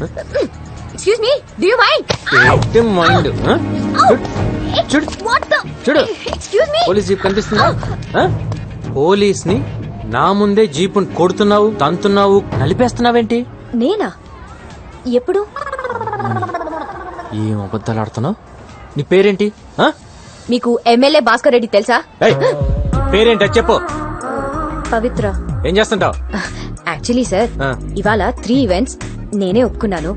Excuse me, do you mind? Mind చూడు చూడు, excuse me. Police jeep కనిపిస్తుందా? Police ని నా ముందే జీపుని కొడుతున్నావు, తంతున్నావు, నలిపేస్తున్నావేంటి? నేనా? ఎప్పుడు? ఏం అబద్ధాలు ఆడుతున్నావు? నీ పేరేంటి? మీకు ఎమ్మెల్యే భాస్కర్ రెడ్డి తెలుసా? పేరేంటి అది చెప్పు. పవిత్ర. ఏం చేస్తుంటావు? యాక్చువల్లీ సార్, ఇవాళ 3 ఈవెంట్స్ నేనే ఒప్పుకున్నాను.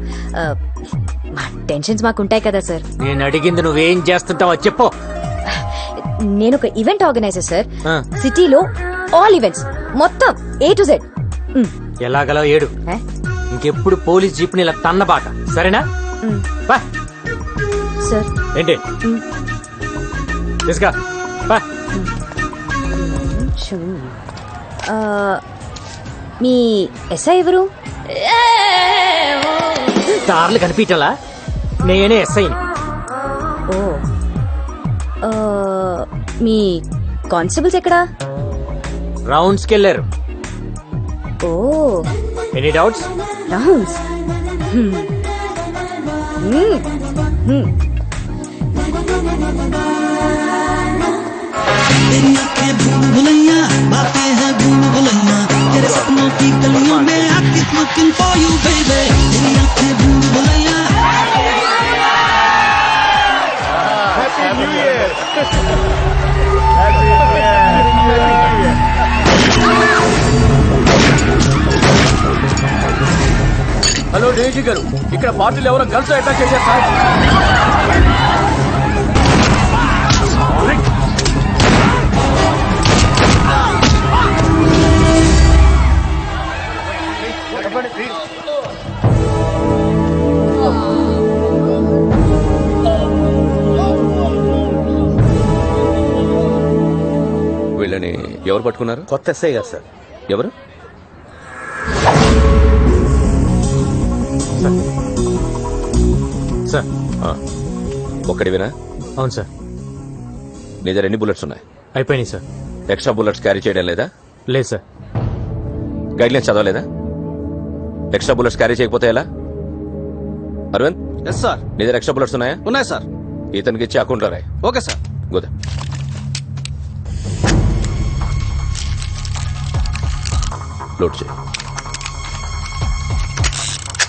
మా టెన్షన్స్ మాకుంటాయి కదా సార్. నేను అడిగింది నువ్వేం చేస్తుంటావో చెప్పు. నేను ఒక ఈవెంట్ ఆర్గనైజర్ సార్. సిటీలో ఆల్ ఈవెంట్స్ మొత్తం A to Z. ఎలాగలా ఏడు. ఇంకెప్పుడు పోలీస్ జీప్ ని ఇలా తన్నబాక, సరేనా? సార్ ఏంటి తీసుకా మీ ఎస్ఐ ఎవరు? కార్లు కనిపించాలా? నేనే ఎస్ఐని. ఓ, మీ కానిస్టేబుల్స్ ఎక్కడా? రౌండ్స్ కెళ్ళారు. ఓ, ఎనీ డౌట్స్? రౌండ్స్. तेरी आंखें भूल भुलैया, बातें हैं भूल भुलैया, तेरे सपनों की गलियों में I keep looking for you baby. तेरी आंखें भूल Bhulaiyaa. Happy New Year. Happy New Year. Hello డేజీ గారు, ఇక్కడ పార్టీలు ఎవరో గర్ల్స్ అటాక్ చేశారు సార్. వీళ్ళని ఎవరు పట్టుకున్నారు? కొత్త ఎస్ఐ గారు సార్. ఎవరు? సార్ ఒక్కడివేనా? అవును సార్. నీ దగ్గర ఎన్ని బుల్లెట్స్ ఉన్నాయి? అయిపోయినాయి సార్. ఎక్స్ట్రా బుల్లెట్స్ క్యారీ చేయడం లేదా? లేదు సార్. గైడ్లైన్స్ చదవలేదా? ఎక్స్ట్రా బుల్లెట్స్ క్యారీ చేయకపోతే ఎలా? అరవింద్. Yes sir. నీ దగ్గర ఎక్స్ట్రా బుల్లెట్స్ ఉన్నాయా? ఉన్నాయి సార్. ఇతనికి ఇచ్చి అకౌంట్లో రాయి. Okay sir. గోదా లోడ్ చేయి.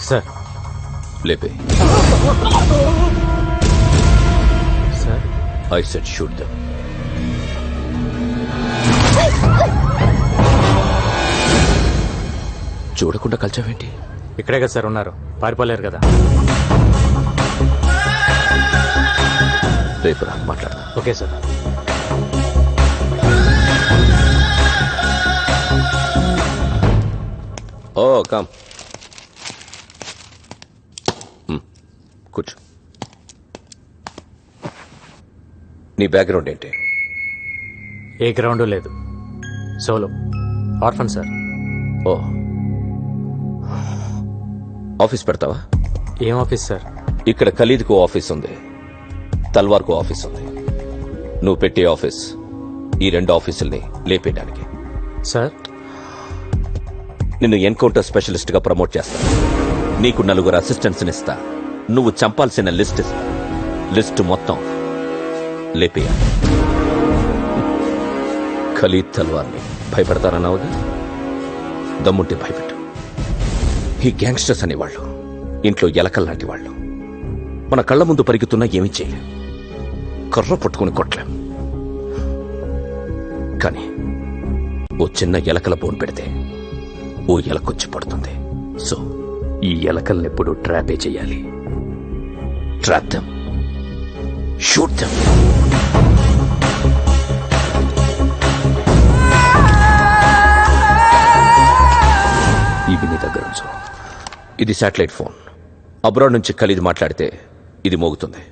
సార్ లేపే. Sir I said shoot them. చూడకుండా కలిచావేంటి? ఇక్కడే కదా సార్ ఉన్నారు, పారిపోలేరు కదా. రేపు రా మాట్లాడదా. Okay sir. ఓ కమ్ కూర్చో. నీ బ్యాక్గ్రౌండ్ ఏంటి? ఏ గ్రౌండ్ లేదు, సోలో ఆర్ఫన్ సార్. ఓ, ఆఫీస్ పెడతావా? ఏం ఆఫీస్ సార్? ఇక్కడ ఖలీద్కు ఆఫీస్ ఉంది, తల్వార్కు ఆఫీస్ ఉంది. నువ్వు పెట్టే ఆఫీస్ ఈ 2 ఆఫీసుల్ని లేపేయడానికి. సార్ నిన్ను ఎన్కౌంటర్ స్పెషలిస్ట్ గా ప్రమోట్ చేస్తా. నీకు 4 అసిస్టెంట్స్ ఇస్తా. నువ్వు చంపాల్సిన లిస్ట్ ఇస్తా. లిస్ట్ మొత్తం లేపేయాలి. ఖలీద్ తల్వార్ని భయపడతారన్నావుగా, దమ్ముంటే భయపెట్టు. ఈ గ్యాంగ్స్టర్స్ అనేవాళ్ళు ఇంట్లో ఎలకల్లాంటి వాళ్ళు. మన కళ్ళ ముందు పరిగెత్తున్నా ఏమీ చేయలేం, కర్ర పట్టుకుని కొట్టలేం. కానీ ఓ చిన్న ఎలకల బోన్ పెడితే ఓ ఎలకొచ్చి పడుతుంది. సో ఈ ఎలకల్నెప్పుడు ట్రాపే చేయాలి. Trap them, shoot them. ఇవి నీ దగ్గర ఉంచు. ఇది శాటిలైట్ ఫోన్. అబ్రాడ్ నుంచి ఖలీద్ మాట్లాడితే ఇది మోగుతుంది.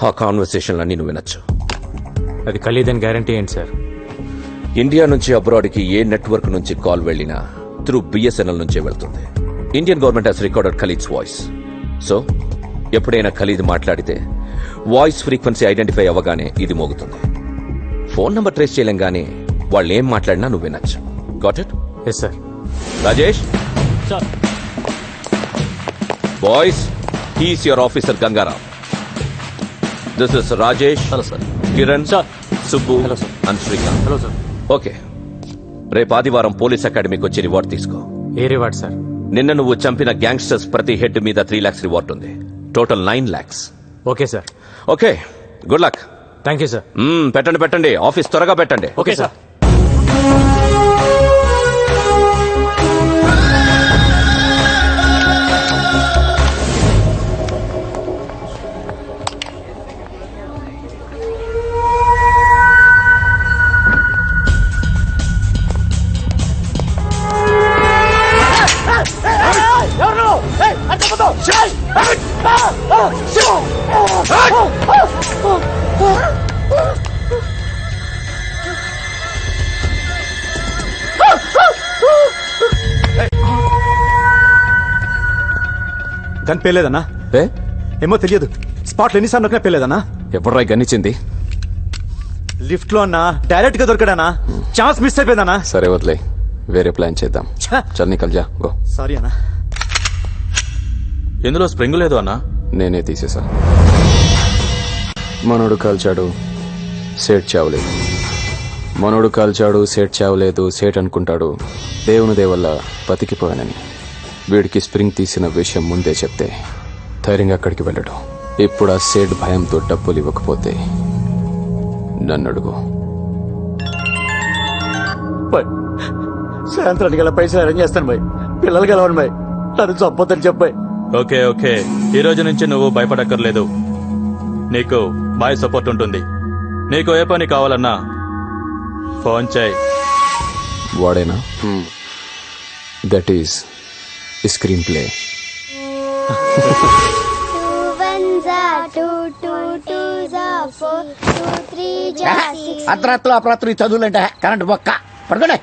ఆ కాన్వర్సేషన్లన్నీ నువ్వు వినొచ్చు. అది ఖలీద్ అని గ్యారంటీ ఏంటి సార్? ఇండియా నుంచి అబ్రాడ్కి ఏ నెట్వర్క్ నుంచి కాల్ వెళ్ళినా త్రూ BSNL నుంచే వెళ్తుంది. Indian government has recorded Khalid's voice. So ఎప్పుడైనా ఖలీద్ మాట్లాడితే వాయిస్ ఫ్రీక్వెన్సీ ఐడెంటిఫై అవ్వగానే ఇది మోగుతుంది. ఫోన్ నంబర్ ట్రేస్ చేయలేం గానీ వాళ్ళు ఏం మాట్లాడినా నువ్వు వినొచ్చు. Got it? Yes sir. Rajesh, boys, he's your officer Gangaram. This is Rajesh. Hello sir. Kiran, sir. Subbu hello sir. And Srikanth. Hello sir. Okay, రేపు ఆదివారం పోలీస్ అకాడమీకి వచ్చి రివార్డ్ తీసుకో. ఏ రివార్డ్ సార్? నిన్న నువ్వు చంపిన గ్యాంగ్స్టర్స్ ప్రతి హెడ్ మీద 3 lakhs రివార్డ్ ఉంది. Total 9 lakhs. Okay sir. Okay, good luck. Thank you sir. పెట్టండి, ఆఫీస్ త్వరగా పెట్టండి. Okay sir. గన్ పేలేదన్నా? ఏమో తెలియదు. స్పాట్లో ఎన్నిసార్లు నొక్కినా పేలేదన్నా. ఎప్పుడురా గన్నిచ్చింది? లిఫ్ట్ లో అన్నా, డైరెక్ట్ గా దొరికాడనా. Chance miss అయిపోయిందన్నా. సరే వదిలే, వేరే ప్లాన్ చేద్దాం. చల్ నికల్ జా, గో. సారీ అన్నా. ఇందులో స్ప్రింగ్ లేదు అన్నా. నేనే తీసేసా. మనోడు కాల్చాడు, సేట్ చావలేదు. మనోడు కాల్చాడు, సేట్ చావలేదు. సేట్ అనుకుంటాడు దేవుని దేవల్ల బతికిపోయానని. వీడికి స్ప్రింగ్ తీసిన విషయం ముందే చెప్తే ధైర్యంగా అక్కడికి వెళ్ళడు. ఇప్పుడు ఆ సేట్ భయంతో డబ్బులు ఇవ్వకపోతే నన్ను అడుగు. సాయంత్రానికి గల పైసలు అరేంజ్ చేస్తాను బాయ్. పిల్లలు గెలవను బాయ్. నన్ను చంపొద్దని చెప్పాయి. ఓకే, ఈ రోజు నుంచి నువ్వు భయపడక్కర్లేదు. నీకు బాయ్ సపోర్ట్ ఉంటుంది. నీకు ఏ పని కావాలన్నా ఫోన్ చేయి. వాడేనా? That is screenplay. అర్ధరాత్రులు అపరాత్రులు చదువులంటే కరెంట్ బొక్క పడుకోండి.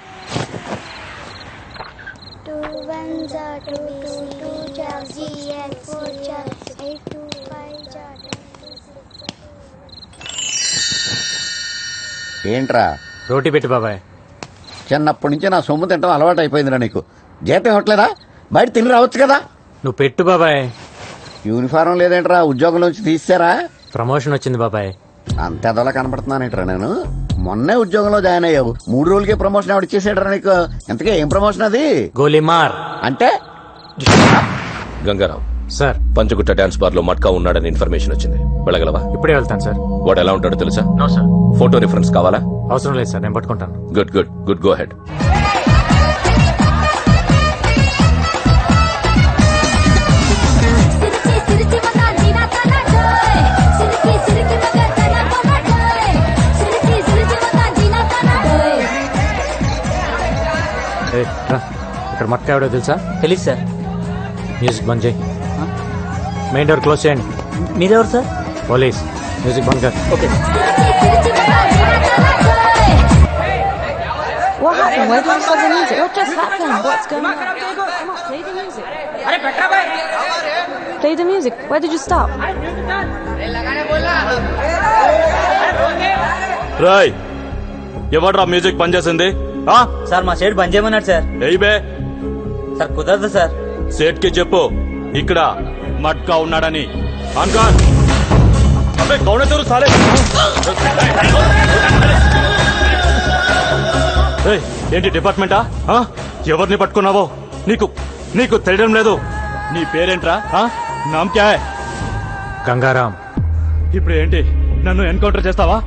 ఏంట్రా రోటీ పెట్టి బాబాయ్. చిన్నప్పటి నుంచి నా సొమ్ము తింటాం అలవాటు అయిపోయిందిరా నీకు. జీతం ఇవ్వట్లేదా? బయట తిని రావచ్చు కదా. నువ్వు పెట్టు బాబాయ్. యూనిఫారం లేదేంట్రా? ఉద్యోగంలోంచి తీసారా? ప్రమోషన్ వచ్చింది బాబాయ్. అంత ఎదలా కనపడుతున్నానేంట్రా నేను? మొన్నే ఉద్యోగంలో జాయిన్ అయ్యావు, 3 రోజులకే ప్రమోషన్ ఎవడు ఇచ్చేసాడరా నీకు? ఎంతకే ఏం ప్రమోషన్ అది? గోలీమార్ అంటే Gangaram sir. Panjagutta dance bar లో మట్కా ఉన్నాడని ఇన్ఫర్మేషన్ వచ్చింది. వెళ్ళగలవా? ఇప్పుడే వెళ్తాను సార్. వాడు ఎలా ఉంటాడో తెలుసా? No sir. ఫోటో రిఫరెన్స్ కావాలా? అవసరం లేదు సార్, నేను పట్టుకుంటాను. Good go head. ఇక్కడ మట్కా ఎవడో తెలుసా? తెలీదు సార్. మ్యూజిక్ బంద్ చేయి. మెయిన్ డోర్ క్లోజ్ చేయండి. మీరెవరు సార్? పోలీస్. మ్యూజిక్ బంద్ కర్. Okay. What happened? Where did you stop the music? What just happened? What's going on? Come on, play the music. Play the music. Where did you stop? Rai, ఎవడ్రా music పనిచేసింది? Sir మా shade బంద్ చేయమన్నాడు sir. ఏయ్ బే, sir కుదరదు sir. సేట్ కి చెప్పు ఇక్కడ మట్కా ఉన్నాడని. అన్కాన్ అబ్బే కౌనే తెరు సాలే. ఏయ్, ఏంటి డిపార్ట్మెంటా? ఎవరిని పట్టుకున్నావో నీకు తెలియడం లేదు. నీ పేరేంట్రా? నామ్ క్యా హై? గంగారాం. ఇప్పుడు ఏంటి, నన్ను ఎన్కౌంటర్ చేస్తావా?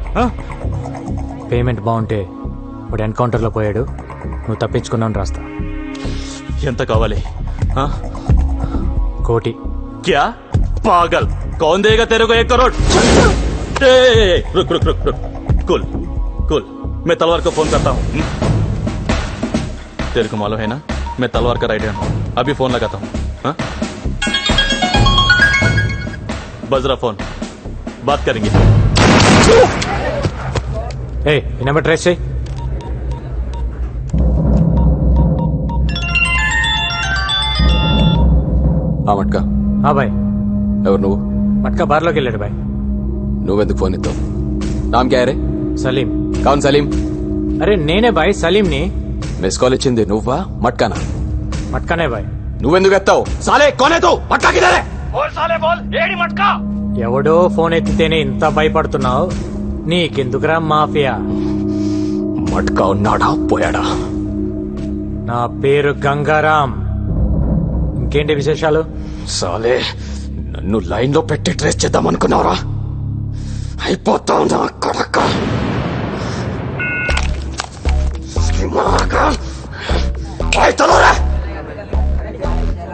పేమెంట్ బాగుంటే వాడు ఎన్కౌంటర్ లో పోయాడు, నువ్వు తప్పించుకున్నావు రాస్తా. ఎంత కావాలి? కోటి. क्या पागल, कौन देगा तेरे को 1 करोड़? रुक रुक रुक रुक, कुल कुल, मैं तलवार को फोन करता हूँ. तेरे को मालूम है ना, मैं तलवार का राइट हैंड हूँ. अभी फोन लगाता हूँ. बज रहा फोन, बात करेंगे. ఏ ఈ నెంబర్ ట్రేస్ చేయి. మట్కా బాయ్. ఎవరు నువ్వు? మట్కా బార్లోకి వెళ్ళాడు బాయ్. నువ్వెందుకు ఫోన్ ఇస్తావు? నామ్ క్యా రే? సలీం. కౌన్ సలీం? అరే నేనే బాయ్, సలీంని. మిస్ కాల్ ఇచ్చింది నువ్వా మట్కానా? మట్కానే బాయ్. నువ్వెందుకు ఎత్తావు సాలే కోనేతు మట్కా కిదరే ఎవడో ఫోన్ ఎత్తితేనే ఇంత భయపడుతున్నావు నీకెందుకురా మాఫియా? మట్కా ఉన్నాడా పోయాడా? నా పేరు గంగారాం. ఇంకేంటి విశేషాలు? సాలే నన్ను లైన్ లో పెట్టి ట్రేస్ చేద్దాం అనుకున్నావురా? అయిపోతావు నా కొడక.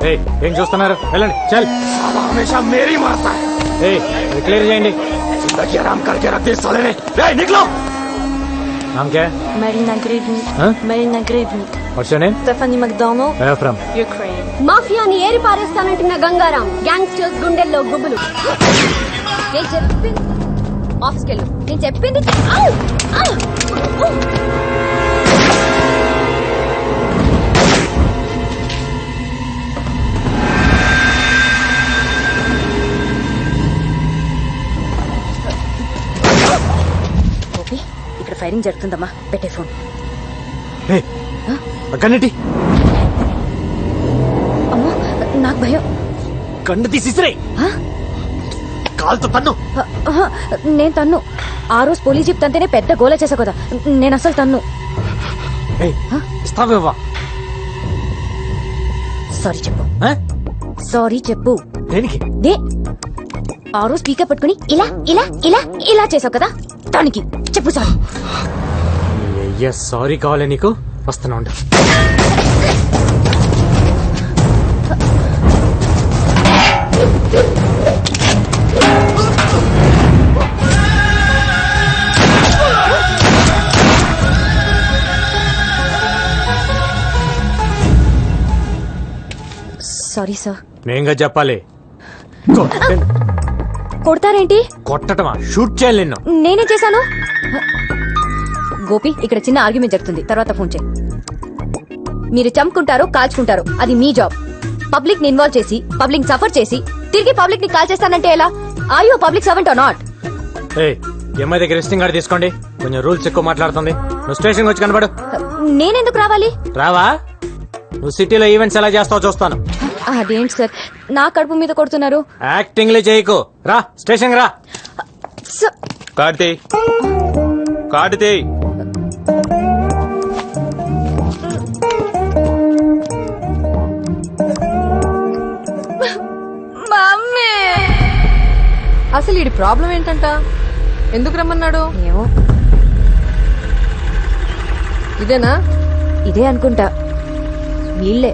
ఏయ్, ఏం చూస్తున్నారు? వెళ్ళండి చల్. హమేషా మేరీ మారతా హై. ఏయ్, ఇది క్లియర్ చేయండి. जिंदगी आराम करके रख दे साले ने. निकलो. नाम क्या है? Marina Grivny. Huh? Marina Grivny. What's your name? Stephanie McDonald. Where from? Ukraine. మాఫియాని eri పారేస్తానంటున్న Gangaram gangsters గుండెల్లో గుబులు. నేను చెప్పింది ఆఫీస్కి వెళ్ళు. నేను చెప్పింది ఔ! ఔ! ఔ! గోపి, ఇక్కడ ఫైరింగ్ జరుగుతుందమ్మా. పెట్టే ఫోన్. కన్నటి అమ్మో, నాకు భయం. కన్ను తీసిరే. కాల్తో తన్ను. నేను తన్ను. ఆ రోజు పోలీస్ జీప్ తంతేనే పెద్ద గోల చేసా కదా. నేను అసలు తన్ను. ఇస్తావేవా? సారీ చెప్పు. సారీ చెప్పు. దేనికి? దే ఆ రోజు స్పీకర్ పట్టుకుని ఇలా ఇలా ఇలా ఇలా చేసావు కదా, దానికి చెప్పు సారీ. సారీ కావాలి నీకు? వస్తున్నా ఉండు. Sorry sir. నేంగా చెప్పాలి. కొడతారేంటి? కొట్టటమా? షూట్ చేయాలి నిన్ను. నేనే చేశాను. గోపి, ఇక్కడ చిన్న ఆర్గ్యుమెంట్ జరుగుతుంది, తర్వాత ఫోన్ చేయి. మీరు చంపుకుంటారు, కాల్చుకుంటారు, అది మీ జాబ్. పబ్లిక్ ని ఇన్వాల్వ్ చేసి పబ్లిక్ సఫర్ చేసి తిరిగి పబ్లిక్ ని కాల్ చేస్తానంటే ఎలా? Are you public servant or not? ఎంఐ దగ్గర రిజిస్టింగ్ కార్డు తీసుకోండి. కొంచెం రూల్స్ ఎక్కువ మాట్లాడుతుంది. నువ్వు స్టేషన్ వచ్చి కనబడు. నేనెందుకు రావాలి? రావా? నువ్వు సిటీలో ఈవెంట్స్ ఎలా చేస్తావో చూస్తాను. అదేంటి సార్, నా కడుపు మీద కొడుతున్నారు? యాక్టింగ్ లే చేయకు. రా స్టేషన్ రా. కార్తీ కార్తీ అసలు ఈ ప్రాబ్లం ఏంటంట? ఎందుకు రమ్మన్నాడు? ఏమో, ఇదేనా? ఇదే అనుకుంటా. వీళ్ళే